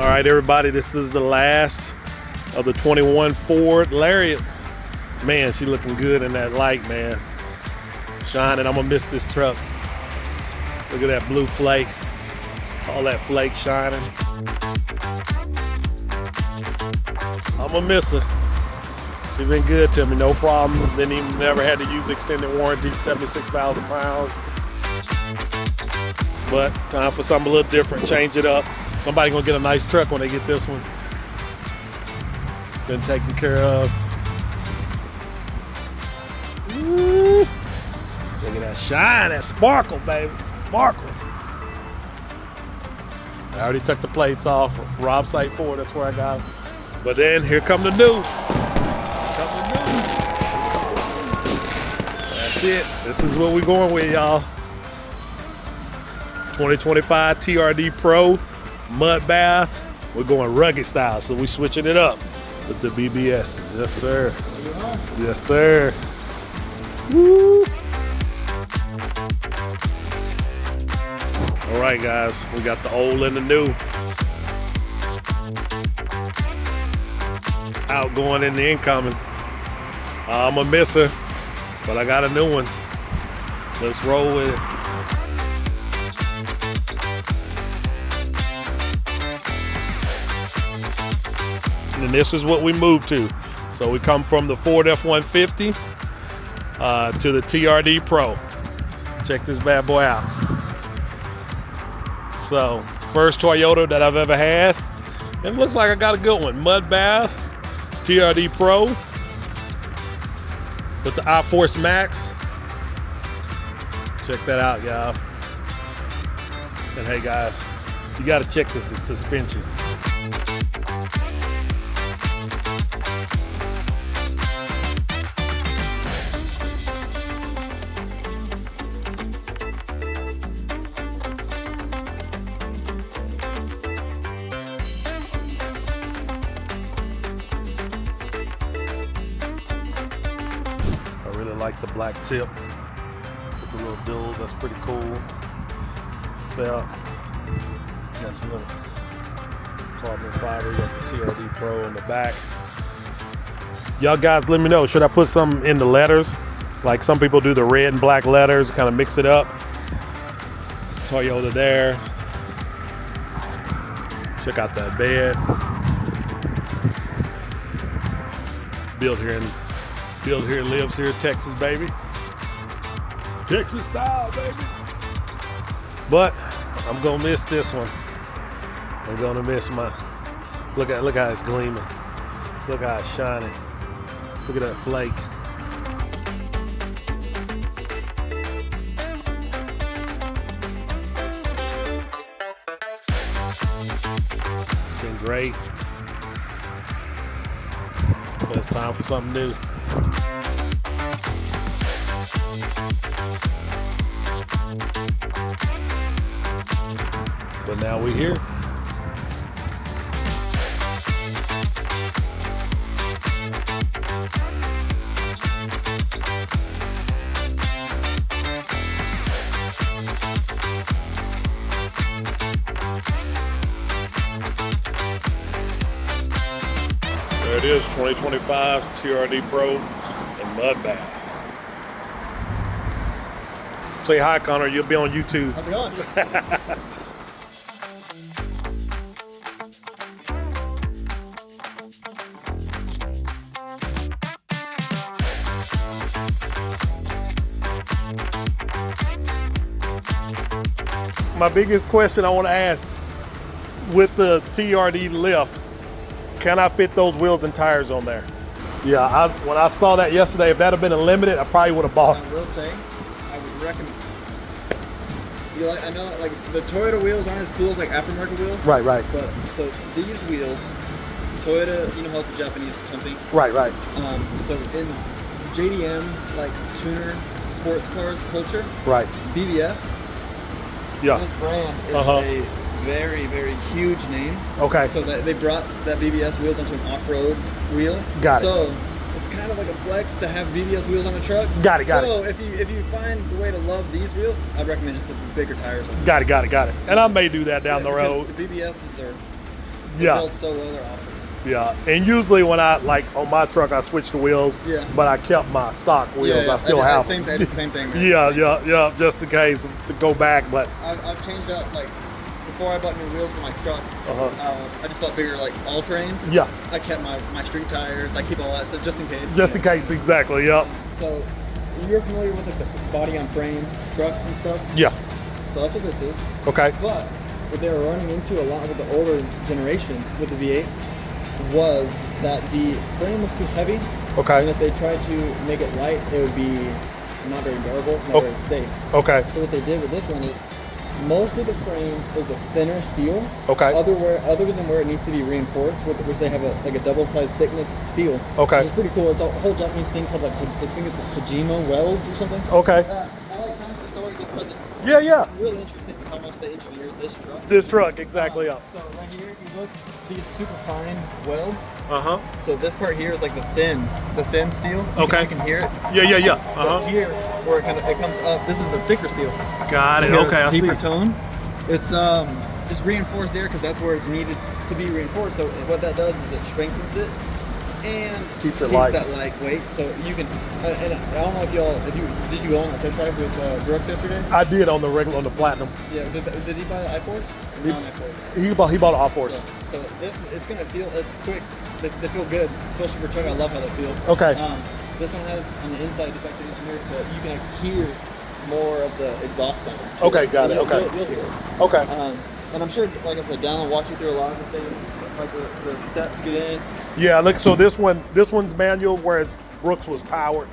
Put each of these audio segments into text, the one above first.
All right, everybody, this is the last of the 21 Ford Lariat. Man, she looking good in that light, man. Shining. I'm gonna miss this truck. Look at that blue flake. All that flake shining. I'm gonna miss her. She's been good to me, no problems. Didn't even never had to use extended warranty, 76,000 pounds. But time for something a little different, change it up. Somebody gonna get a nice truck when they get this one. Been taken care of. Woo. Look at that shine, that sparkle, baby, sparkles. I already took the plates off. Rob Site Ford, that's where I got them. But then here come the new. That's it. This is what we're going with, y'all. 2025 TRD Pro, Mudbath. We're going rugged style, so we're switching it up with the BBSs. Yes, sir. Yes, sir. Woo. All right, guys, we got the old and the new. Outgoing and the incoming. I'm gonna miss her, but I got a new one. Let's roll with it. And this is what we moved to. So we come from the Ford F-150 to the TRD Pro. Check this bad boy out. So, first Toyota that I've ever had. It looks like I got a good one. Mudbath, TRD Pro with the I-Force Max. Check that out, y'all. And hey guys, you gotta check this suspension. I really like the black tip with the little dual. That's pretty cool. Spell. Got some little carbon fiber. You got the TRD Pro in the back. Y'all guys, let me know. Should I put some in the letters? Like some people do the red and black letters, kind of mix it up. Toyota there. Check out that bed. Built here, lives here, Texas, baby. Texas style, baby. But I'm gonna miss this one. I'm gonna miss my. Look how it's gleaming. Look how it's shining. Look at that flake. It's been great. But it's time for something new. But now we're here. There it is, 2025 TRD Pro and Mudbath. Say hi, Connor. You'll be on YouTube. How's it going? My biggest question I want to ask, with the TRD lift, can I fit those wheels and tires on there? Yeah, when I saw that yesterday, if that had been a limited, I probably would have bought it. I will say, I would recommend. I know, like the Toyota wheels aren't as cool as like aftermarket wheels. Right. But so these wheels, Toyota, you know how it's a Japanese company. Right. So in JDM, like tuner sports cars culture. Right. BBS. Yeah. This brand is a very, very huge name. Okay. So that they brought that BBS wheels onto an off-road wheel. Got it. So it's kind of like a flex to have BBS wheels on a truck. Got it. So if you find the way to love these wheels, I'd recommend just putting bigger tires on them. Got it. And I may do that down the road. The BBSs are They Yeah. build so well, they're awesome. Yeah, and usually when I, like on my truck, I switch the wheels, Yeah. but I kept my stock wheels. I still I have did them. the same thing. Man. Yeah, just in case to go back, but. I've changed out, like, before I bought new wheels for my truck, I just bought bigger, like, all-terrains. Yeah. I kept my street tires, I keep all that stuff just in case. Just in case, exactly, yep. So, you're familiar with, like, the body-on-frame trucks and stuff? Yeah. So that's what this is. Okay. But what they were running into a lot with the older generation with the V8 was that the frame was too heavy. Okay. And if they tried to make it light, it would be not very durable, not very safe. Okay. So what they did with this one is most of the frame is a thinner steel. Okay. Other than where it needs to be reinforced, which they have a double-sized thickness steel. Okay. It's pretty cool. It's a whole Japanese thing called, like, I think it's a Hajima welds or something. Okay. I like telling the story just because it's Yeah. really interesting how much they engineered this truck. This truck, exactly, yeah. So right here, if you look, these super fine welds. So this part here is like the thin steel. Okay. You can hear it. Yeah. But here, where it comes up, this is the thicker steel. Got it. Here, Okay, I see. deeper tone. It's just reinforced there because that's where it's needed to be reinforced. So what that does is it strengthens it and Keeps it light. that lightweight. So you can. And I don't know if did you own a test drive with Brooks yesterday? I did on the platinum. Yeah. Did he buy the iForce? Non-iForce. He bought an iForce. So it's gonna feel, it's quick. They feel good, especially for a truck. I love how they feel. Okay. This one has on the inside, it's actually engineered so you can hear more of the exhaust sound. Okay, got it. Okay. You'll hear it. Okay. And I'm sure, like I said, Dan will walk you through a lot of the things, like the steps to get in. Yeah, look. So this one's manual, whereas Brooks was powered.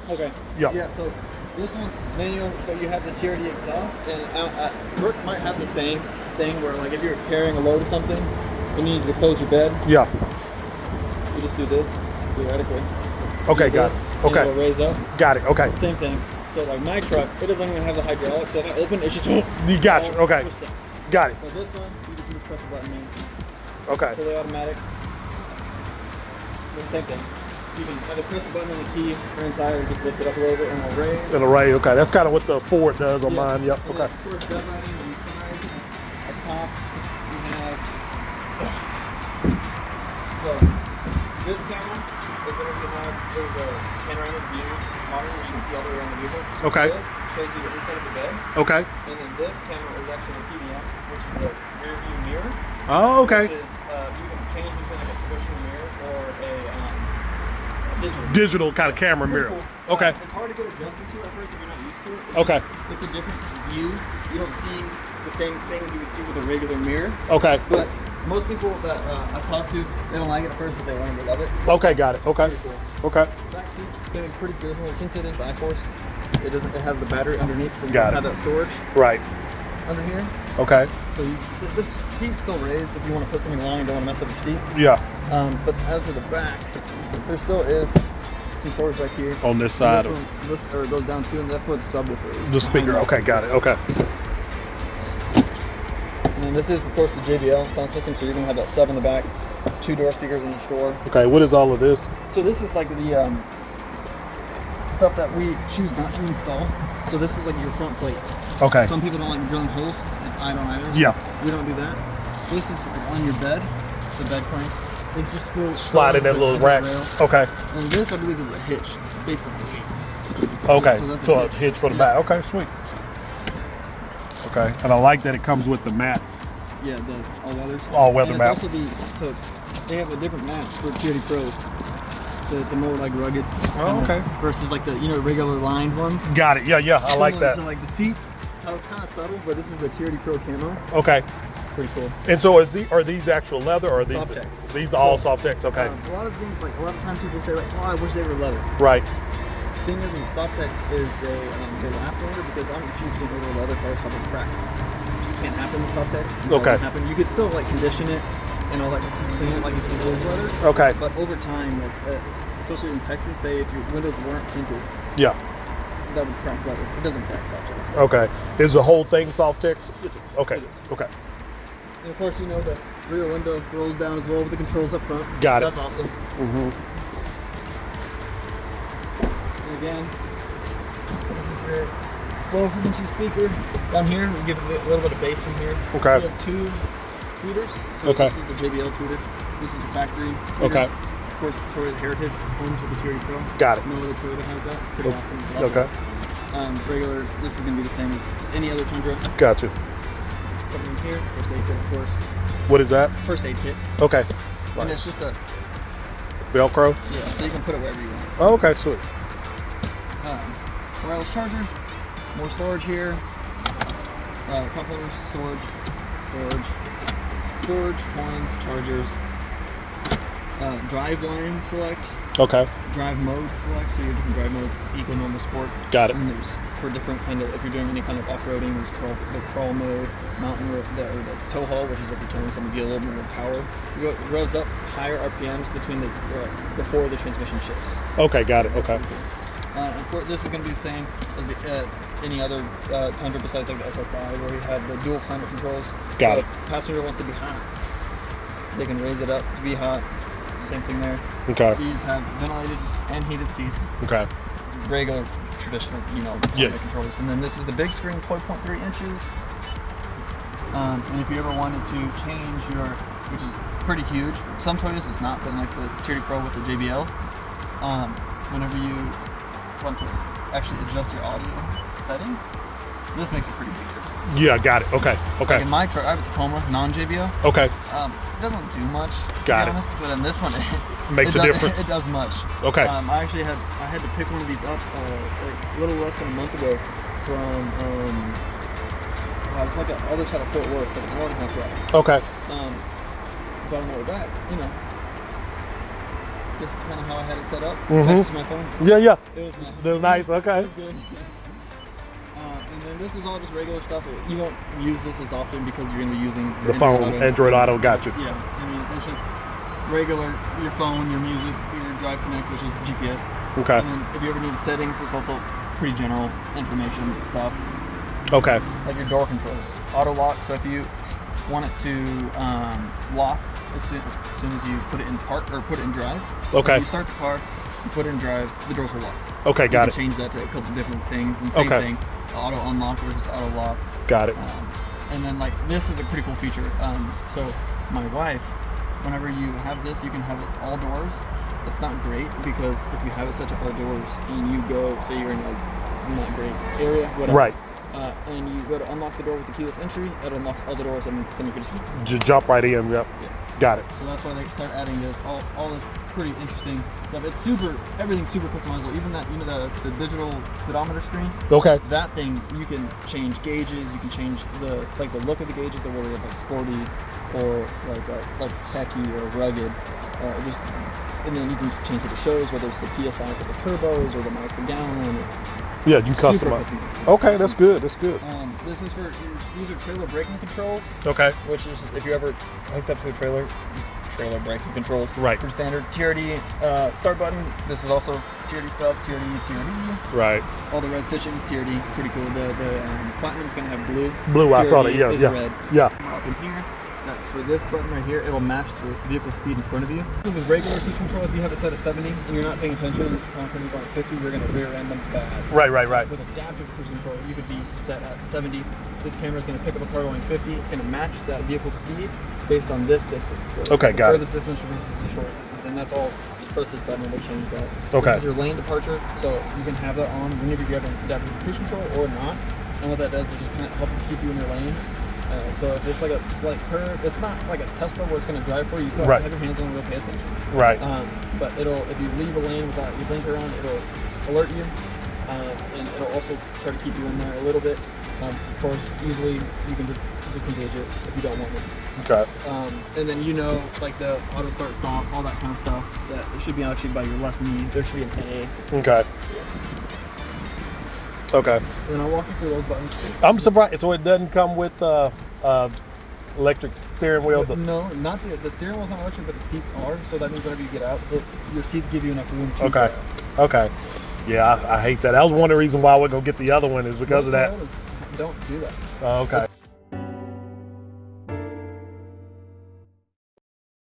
Okay. Yeah. Yeah. So this one's manual, but you have the TRD exhaust, and Brooks might have the same thing where, like, if you're carrying a load of something and you need to close your bed, Yeah. you just do this theoretically. Okay, got this, it. and Okay. it'll raise up. Got it. Okay. Same thing. So like my truck, it doesn't even have the hydraulic, so if I open, it's just. You got you. Okay. Percent. Got it. So this one, you just press the button, man. Okay. Fully automatic. The same thing. You can either press the button on the key or inside, or just lift it up a little bit and it'll raise. An array. Okay. That's kind of what the Ford does on mine. Yep. And Okay. then, of course, bed lighting on the side, up top, you have. So this camera is whenever you have there's a panoramic view monitor where you can see all the way around the vehicle. Okay. This shows you the inside of the bed. Okay. And then this camera is actually a PDM, which is a rear view mirror. Oh, okay. Which is, you can change between like a traditional mirror or a digital. Digital kind of camera mirror. Cool. Okay. It's hard to get adjusted to at first if you're not used to it. Okay. It's a different view. You don't see the same things you would see with a regular mirror. Okay. But most people that I've talked to, they don't like it at first, but they learn to love it. Okay. Got it. Okay. Pretty cool. Okay. Back seat's getting pretty traditional. Since it is the iForce, it has the battery underneath, so you Got have it. that storage Right. under here. Okay. So this seat's still raised if you want to put something long and don't want to mess up your seats. Yeah. But as for the back, there still is some storage right here. On this side. And this one goes down too, and that's where the subwoofer is. The speaker. Okay. Got it. Okay. And then this is, of course, the JBL sound system, so you're going to have that sub in the back, 2 door speakers in each door. Okay. What is all of this? So this is like the stuff that we choose not to install. So this is like your front plate. Okay. Some people don't like drilling holes, and I don't either. Yeah. We don't do that. This is on your bed, the bed clamps. They just Slide in that little rack. Okay. And this, I believe, is the hitch, based on the seat. Okay. So that's So a a hitch for the back. Okay. Sweet. Okay. And I like that it comes with the mats. Yeah, the all-weathers. All-weather And mat. it's also so they have a different mats for TRD Pros. So it's a more like rugged. Oh, okay. Versus like the regular lined ones. Got it. Yeah. Yeah. I like Similar that. to like the seats, how it's kind of subtle, but this is the TRD Pro camo. Okay. Pretty cool. And so are these actual leather or are these Softex. These are all Softex? Okay. A lot of things, like a lot of times people say like, oh, I wish they were leather. Right. The thing is with Softex is they last longer because I don't know if you've seen older leather cars how they crack. It just can't happen with Softex. It Okay. doesn't happen. You could still like condition it and all that, just to clean it like if it was leather. Okay. But over time, like especially in Texas, say if your windows weren't tinted, Yeah. that would crack leather. It doesn't crack Softex. Okay. Is the whole thing Softex? Yes, sir. Okay. It is. Okay. And of course, the rear window rolls down as well with the controls up front. Got it. That's awesome. Mm-hmm. And again, this is your low frequency speaker. Down here, we give it a little bit of bass from here. Okay. We have 2 tweeters. So Okay. this is the JBL tweeter. This is the factory tweeter. Okay. Of course, Toyota Heritage, home to the TRD Pro. Got it. No other Toyota has that. Pretty awesome. Love Okay. that. Regular, this is going to be the same as any other Tundra. Gotcha. Coming in here, first aid kit, of course. What is that? First aid kit. Okay. And it's just a, Velcro? yeah, so you can put it wherever you want. Oh, okay, sweet. Wireless charger, more storage here. Cup holders, storage, coins, chargers. Drive line select. Okay. Drive mode select, so your different drive modes, eco, normal, sport. Got it. And there's for different kind of, if you're doing any kind of off-roading, there's the crawl mode, mountain or the tow haul, which is if you're towing something, you get a little bit more power. It revs up higher RPMs between the before the transmission shifts. Okay, got it. Okay. Of course, this is going to be the same as any other Tundra besides like the SR5, where you have the dual climate controls. Got it. If passenger wants to be hot, they can raise it up to be hot. Same thing there. Okay. These have ventilated and heated seats. Okay. Regular, traditional, climate controls. And then this is the big screen, 12.3 inches. And if you ever wanted to change your, which is pretty huge, some Toyotas it's not, but like the TRD Pro with the JBL, whenever you want to actually adjust your audio settings, this makes a pretty big difference. Yeah, got it. Okay. Okay. Like in my truck, I have a Tacoma, non-JBL. Okay. It doesn't do much, Got to it. be honest, but in this one, Makes a difference. It does much. Okay. I had to pick one of these up like a little less than a month ago from it's like the other side of Fort Worth, like an hour and a half drive. Okay. But on the way back, this is kind of how I had it set up. Mhm. Next to my phone. Yeah. It was nice. They're nice. Okay. It was good. And then this is all just regular stuff. You won't use this as often because you're going to be using The phone, Android Auto, got you. Yeah, it's just regular, your phone, your music, your Drive Connect, which is GPS. Okay. And then if you ever need settings, it's also pretty general information stuff. Okay. Like your door controls. Auto lock, so if you want it to lock as soon as you put it in park or put it in drive. Okay. When you start the car, you put it in drive, the doors will lock. Okay, got it. You can change that to a couple different things, and same thing. Auto unlock versus auto lock. Got it. And then like this is a pretty cool feature. So my wife, whenever you have this, you can have it all doors. It's not great because if you have it set to all doors and you go, say you're in a not great area, whatever. Right. And you go to unlock the door with the keyless entry, it unlocks all the doors. That means somebody could just Just jump right in. Yep. Yeah. Got it. So that's why they start adding this, all this pretty interesting stuff. It's everything's super customizable. Even that, the digital speedometer screen. Okay. That thing, you can change gauges. You can change the look of the gauges, or whether it's like sporty or like techy or rugged. And then you can change what it shows, whether it's the PSI for the turbos or the miles per gallon. Yeah, you customize. Okay, that's good. That's good. This is these are trailer braking controls. Okay. Which is if you ever hooked up to a trailer braking controls. Right. For standard TRD start button. This is also TRD stuff. TRD. Right. All the red stitchings. TRD. Pretty cool. The platinum is gonna have blue. Blue. I saw that. TRD Yeah. is Yeah. red. Yeah. Up in here. For this button right here, it'll match the vehicle speed in front of you. With regular cruise control, if you have it set at 70 and you're not paying attention and it's confident going 50, you're going to rear end them bad. Right. With adaptive cruise control, you could be set at 70. This camera is going to pick up a car going 50. It's going to match that vehicle speed based on this distance. So Okay, got it. The furthest distance versus the shortest distance, and that's all. Just press this button and it'll change that. Okay. This is your lane departure, so you can have that on whenever you have adaptive cruise control or not. And what that does is just kind of help you keep you in your lane. So if it's like a slight curve, it's not like a Tesla where it's going to drive for you. You still have to have your hands on the wheel, pay attention. Right. But if you leave a lane without your blinker on, it'll alert you, and it'll also try to keep you in there a little bit. Of course, easily you can just disengage it if you don't want it. Okay. And then like the auto start stop, all that kind of stuff. That it should be actually by your left knee. There should be an A. Okay. Okay. And then I'll walk you through those buttons. I'm surprised. So it doesn't come with electric steering wheel? No, not the steering wheel's not electric, but the seats are. So that means whenever you get out, your seats give you enough room to Okay. Okay. Yeah, I hate that. That was one of the reasons why I would go get the other one is because of that. Don't do that. Oh, okay.